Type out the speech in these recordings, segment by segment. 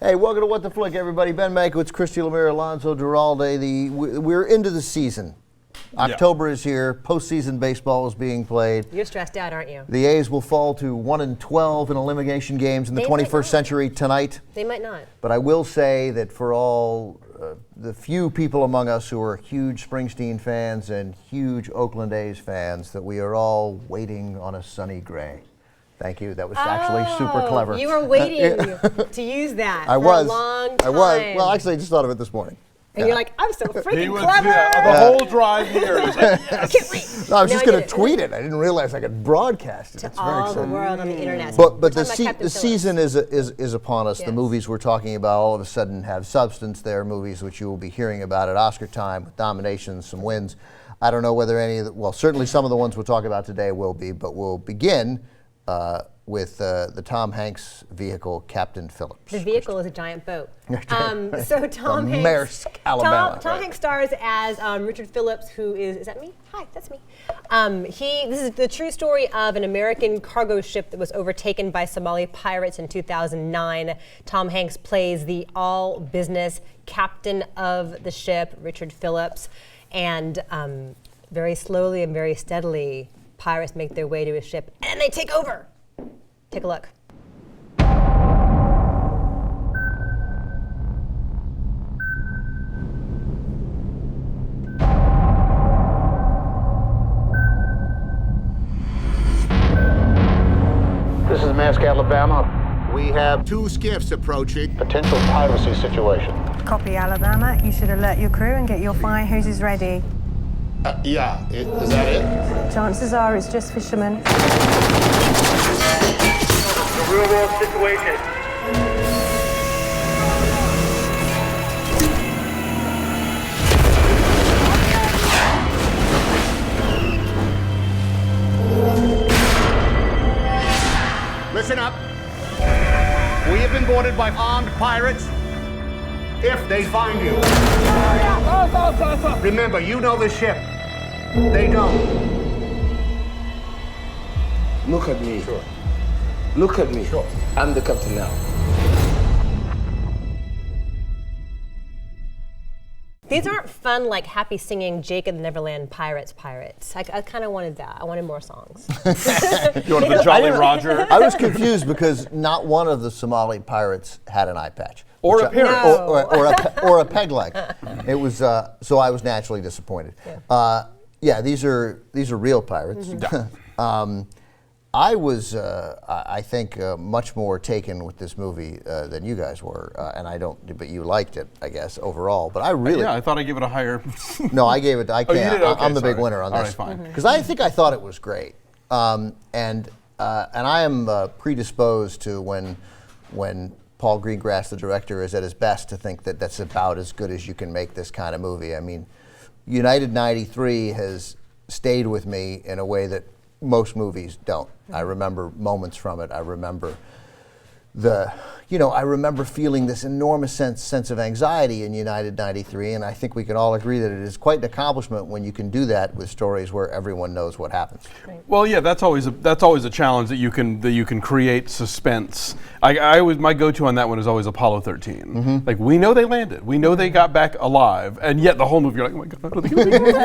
Hey, welcome to What the Flick, everybody. Ben Mankiewicz, Christy, Lemire, Alonso, Duralde. We're into the season. October is here. Postseason baseball is being played. You're stressed out, aren't you? The A's will fall to 1-12 in elimination games in the 21st century tonight. They might not. But I will say that for all the few people among us who are huge Springsteen fans and huge Oakland A's fans, that we are all waiting on a sunny gray. Thank you. That was actually super clever. You were waiting to use that for a long time. I was. Well, actually, I just thought of it this morning. And you're like, I'm so freaking clever. The whole drive here is like, yes. No, I was just going to tweet it. I didn't realize I could broadcast it. To all the world on the internet. But the season is upon us. Yes. The movies we're talking about all of a sudden have substance. There are movies which you will be hearing about at Oscar time with nominations, some wins. I don't know whether any of well, certainly some of the ones we'll talk about today will be, but we'll begin with the Tom Hanks vehicle, Captain Phillips. The vehicle is a giant boat. So Tom Hanks. Maersk Alabama. Tom Hanks stars as Richard Phillips, who is that me? Hi, that's me. This is the true story of an American cargo ship that was overtaken by Somali pirates in 2009. Tom Hanks plays the all-business captain of the ship, Richard Phillips, and very slowly and very steadily, pirates make their way to his ship, and they take over. Take a look. This is Maersk Alabama. We have 2 skiffs approaching. Potential piracy situation. Copy, Alabama. You should alert your crew and get your fire hoses ready. Yeah, is that it? Chances are it's just fishermen. It's a real-world situation. Listen up. We have been boarded by armed pirates. If they find you. Remember, you know the ship. They don't. Look at me. Sure. Look at me. Sure. I'm the captain now. These aren't fun, like happy singing Jake and the Neverland Pirates. I kind of wanted that. I wanted more songs. You wanted the Jolly Roger? I was confused because not one of the Somali pirates had an eye patch. Or a parrot. No. Or a peg leg. It was, so I was naturally disappointed. Yeah, these are real pirates. Mm-hmm. I was, I think, much more taken with this movie than you guys were, and I don't. But you liked it, I guess, overall. But I really, I thought I'd give it a higher. No, I gave it. I can't. Oh, you did? Okay, I'm the big sorry. winner on All this. right, fine. Because I thought it was great, and I am predisposed to when Paul Greengrass, the director, is at his best to think that that's about as good as you can make this kind of movie. I mean, United 93 has stayed with me in a way that most movies don't. I remember moments from it. I remember I remember feeling this enormous sense of anxiety in United 93, and I think we can all agree that it is quite an accomplishment when you can do that with stories where everyone knows what happens. Well, yeah, that's always a challenge that you can create suspense. My go-to on that one is always Apollo 13. Mm-hmm. Like, we know they landed, we know they got back alive, and yet the whole movie you're like, oh my god, are they gonna make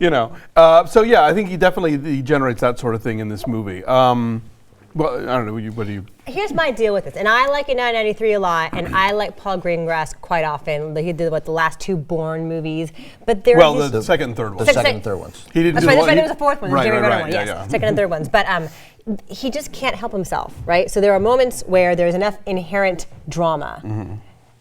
it? So yeah, I think he generates that sort of thing in this movie. Well, I don't know. What do you? Here's my deal with this, and I like United 93 a lot, and I like Paul Greengrass quite often. He did the last 2 Bourne movies, but there are the second and third ones. The second and third ones. He didn't. That's right. There was a 4th one. Right, The Jerry Renner right, one. yeah, Yes, yeah. second and third ones. But he just can't help himself, right? So there are moments where there's enough inherent drama. Mm-hmm.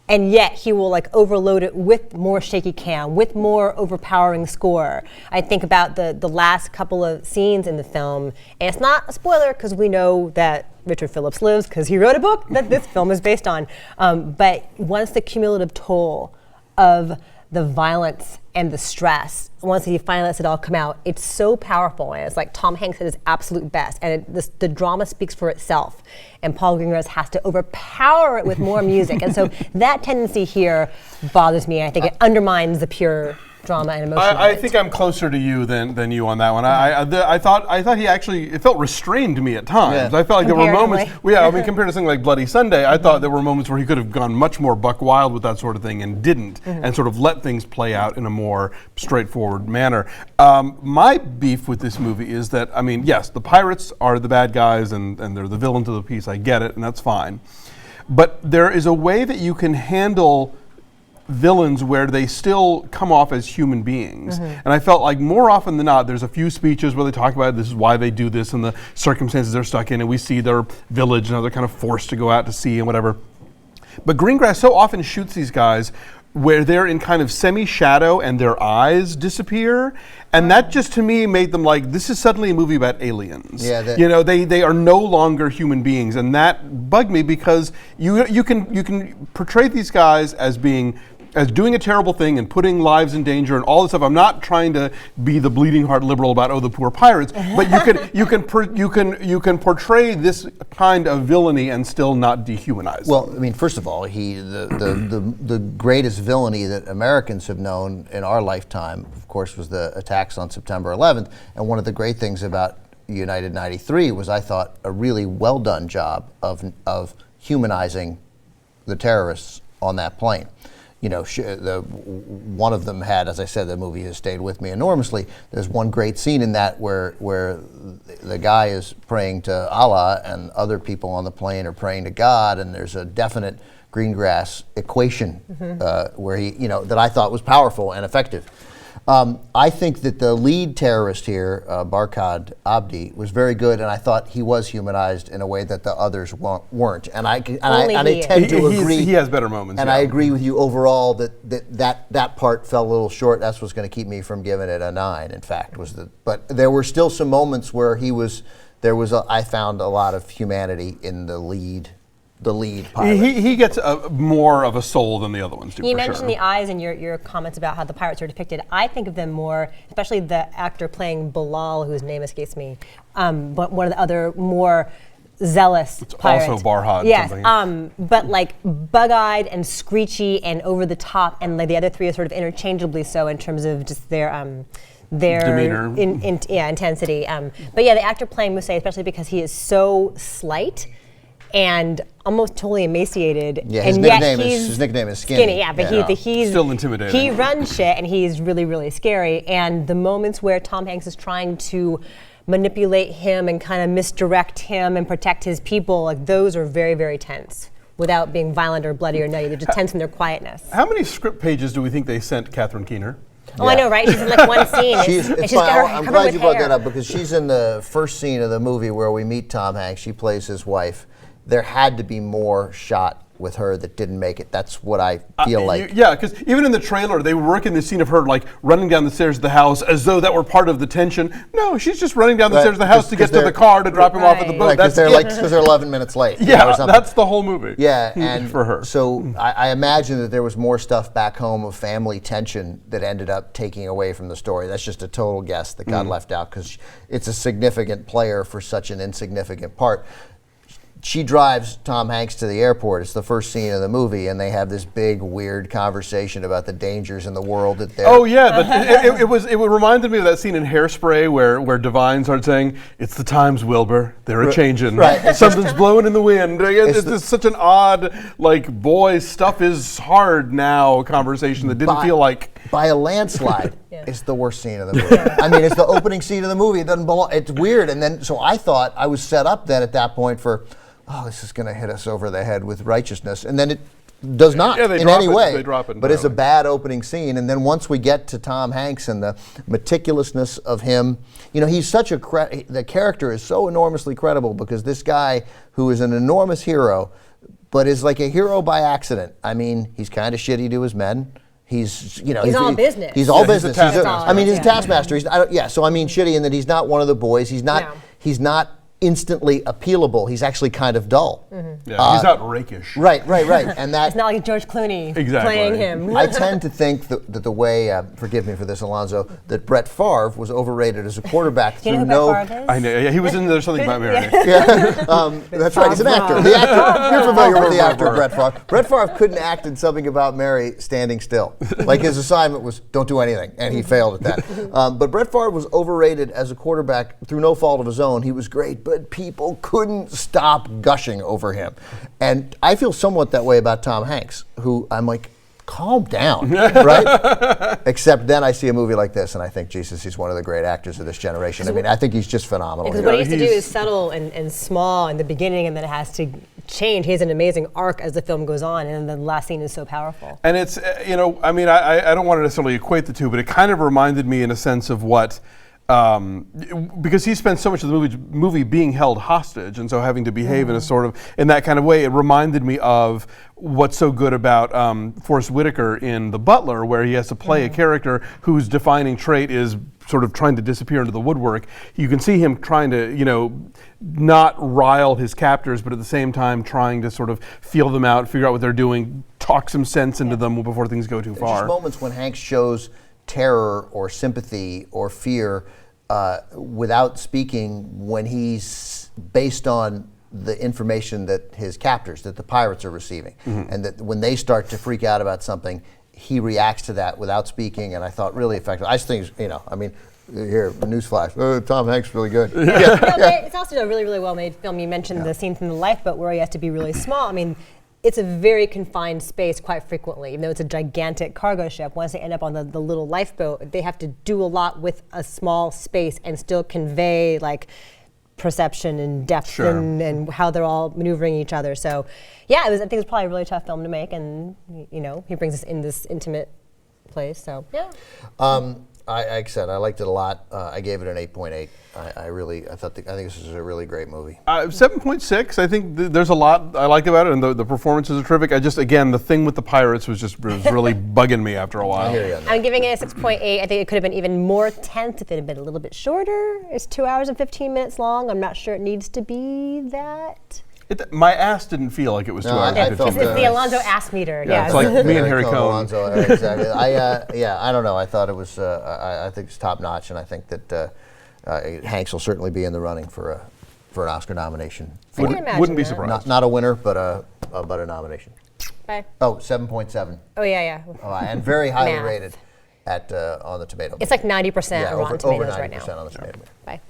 And yet he will overload it with more shaky cam, with more overpowering score. I think about the last couple of scenes in the film, and it's not a spoiler because we know that Richard Phillips lives because he wrote a book that this film is based on. But once the cumulative toll of the violence and the stress, once he finally lets it all come out, it's so powerful, and it's like Tom Hanks at his absolute best, and the drama speaks for itself, and Paul Greengrass has to overpower it with more music, and so that tendency here bothers me, and I think it undermines the pure drama and emotion. I think I'm closer to you than you on that one. I thought he actually, it felt restrained to me at times. Yeah. I felt like there were moments. Comparatively. Yeah, I mean, compared to something like Bloody Sunday, I thought there were moments where he could have gone much more buck wild with that sort of thing and didn't, and sort of let things play out in a more straightforward manner. My beef with this movie is that, I mean, yes, the pirates are the bad guys and they're the villains of the piece. I get it, and that's fine. But there is a way that you can handle villains where they still come off as human beings. And I felt like more often than not, there's a few speeches where they talk about this is why they do this and the circumstances they're stuck in, and we see their village and how they're kind of forced to go out to sea and whatever. But Greengrass so often shoots these guys where they're in kind of semi-shadow and their eyes disappear. And that just to me made them like, this is suddenly a movie about aliens. Yeah, they are no longer human beings. And that bugged me because you can portray these guys as doing a terrible thing and putting lives in danger and all this stuff. I'm not trying to be the bleeding heart liberal about the poor pirates, but you can portray this kind of villainy and still not dehumanize. Well, I mean, first of all, the greatest villainy that Americans have known in our lifetime, of course, was the attacks on September 11th. And one of the great things about United 93 was, I thought, a really well done job of humanizing the terrorists on that plane. You know, one of them had, as I said, the movie has stayed with me enormously. There's one great scene in that where the guy is praying to Allah and other people on the plane are praying to God, and there's a definite Greengrass equation where he, that I thought was powerful and effective. I think that the lead terrorist here, Barkhad Abdi, was very good, and I thought he was humanized in a way that the others weren't. And I tend to agree. He has better moments. And I agree with you overall that part fell a little short. That's what's going to keep me from giving it a 9. In fact, but there were still some moments where I found a lot of humanity in the lead pilot. He gets more of a soul than the other ones do. You mentioned the eyes and your comments about how the pirates are depicted. I think of them more, especially the actor playing Bilal, whose name escapes me, but one of the other more zealous pirates. Also Barkhad. Yes, something. but like bug-eyed and screechy and over the top, and like the other three are sort of interchangeably so in terms of just their demeanor, intensity. But yeah, the actor playing Muse, especially because he is so slight and almost totally emaciated. Yeah, his nickname is Skinny. Yeah, but he's still intimidating. He runs shit, and he's really, really scary. And the moments where Tom Hanks is trying to manipulate him and kind of misdirect him and protect his people, like those are very, very tense without being violent or bloody or nutty. They're just tense in their quietness. How many script pages do we think they sent Catherine Keener? Oh, I know, right? She's in like one scene. I'm glad you brought that up because she's in the first scene of the movie where we meet Tom Hanks. She plays his wife. There had to be more shot with her that didn't make it. That's what I feel like. Yeah, because even in the trailer, they were working the scene of her like running down the stairs of the house as though that were part of the tension. No, she's just running down the stairs of the house to get to the car to drop him off at the boat. Because they're 11 minutes late. Yeah, that's the whole movie. Yeah, and for her. So I imagine that there was more stuff back home of family tension that ended up taking away from the story. That's just a total guess that got left out because it's a significant player for such an insignificant part. She drives Tom Hanks to the airport. It's the first scene of the movie, and they have this big, weird conversation about the dangers in the world that they're. Oh yeah, it reminded me of that scene in Hairspray where Divine started saying, "It's the times, Wilbur. They're a changing. Right. Something's blowing in the wind." It's just such an odd, like, boy, stuff is hard now conversation that didn't feel like. By a landslide, it's the worst scene of the movie. I mean, it's the opening scene of the movie. It doesn't belong. It's weird, and then so I thought I was set up then at that point for. Oh, this is going to hit us over the head with righteousness. And then it does not in any way. They drop it but it's a bad opening scene. And then once we get to Tom Hanks and the meticulousness of him, he's such the character is so enormously credible because this guy who is an enormous hero, but is like a hero by accident. I mean, he's kind of shitty to his men. He's all business. He's all business. He's a taskmaster. Yeah. So I mean, shitty in that he's not one of the boys. He's not instantly appealable. He's actually kind of dull. Yeah, he's not rakish. Right. And that It's not like George Clooney Exactly. playing him. I tend to think that the way, forgive me for this, Alonso, that Brett Favre was overrated as a quarterback Do you know through who no. Brett Favre is? I know. Yeah, he was in There's Something About Mary. That's right. He's an actor. The actor. You're familiar with the actor Brett Favre. Brett Favre couldn't act in Something About Mary standing still. Like his assignment was don't do anything, and he failed at that. But Brett Favre was overrated as a quarterback through no fault of his own. He was great, but people couldn't stop gushing over him. And I feel somewhat that way about Tom Hanks, who I'm like, calm down, right? Except then I see a movie like this and I think, Jesus, he's one of the great actors of this generation. I mean, I think he's just phenomenal. Because what he used to do is subtle and small in the beginning, and then it has to change. He has an amazing arc as the film goes on, and the last scene is so powerful. And it's, I mean, I don't want to necessarily equate the two, but it kind of reminded me in a sense of what, because he spent so much of the movie being held hostage, and so having to behave in a sort of, in that kind of way, it reminded me of what's so good about Forrest Whitaker in The Butler, where he has to play a character whose defining trait is sort of trying to disappear into the woodwork. You can see him trying to, not rile his captors, but at the same time trying to sort of feel them out, figure out what they're doing, talk some sense into them before things go too There's far. just moments when Hanks shows terror or sympathy or fear without speaking, when he's based on the information that his captors, that the pirates are receiving. And that when they start to freak out about something, he reacts to that without speaking, and I thought really effective. I just think, here, newsflash, Tom Hanks really good. It's also a really, really well-made film. You mentioned the scene from the lifeboat where he has to be really small. I mean, it's a very confined space quite frequently, even though it's a gigantic cargo ship. Once they end up on the little lifeboat, they have to do a lot with a small space and still convey like perception and depth and how they're all maneuvering each other. So, yeah, I think it's probably a really tough film to make, and he brings us in this intimate place. So, yeah. Like I said, I liked it a lot. I gave it an 8.8. I think this is a really great movie. 7.6. I think there's a lot I like about it, and the performances are terrific. Again, the thing with the pirates was really bugging me after a while. I hear you on that. I'm giving it a 6.8. I think it could have been even more tense if it had been a little bit shorter. It's 2 hours and 15 minutes long. I'm not sure it needs to be that. My ass didn't feel like it was 2 hours I and 15 felt It's minutes. the Alonso ass meter. Yeah, it's like me and Harry Cohn. Alonso, exactly. I don't know. I thought it was. I think it's top notch, and I think that Hanks will certainly be in the running for an Oscar nomination. I can imagine Wouldn't be that. surprised. Not a winner, but a nomination. Bye. Oh, 7.7. Oh, yeah. And very highly Math. rated on the Tomato Meter. It's like 90% on Rotten over Tomatoes right 90% now. on the Tomato Meter. Bye.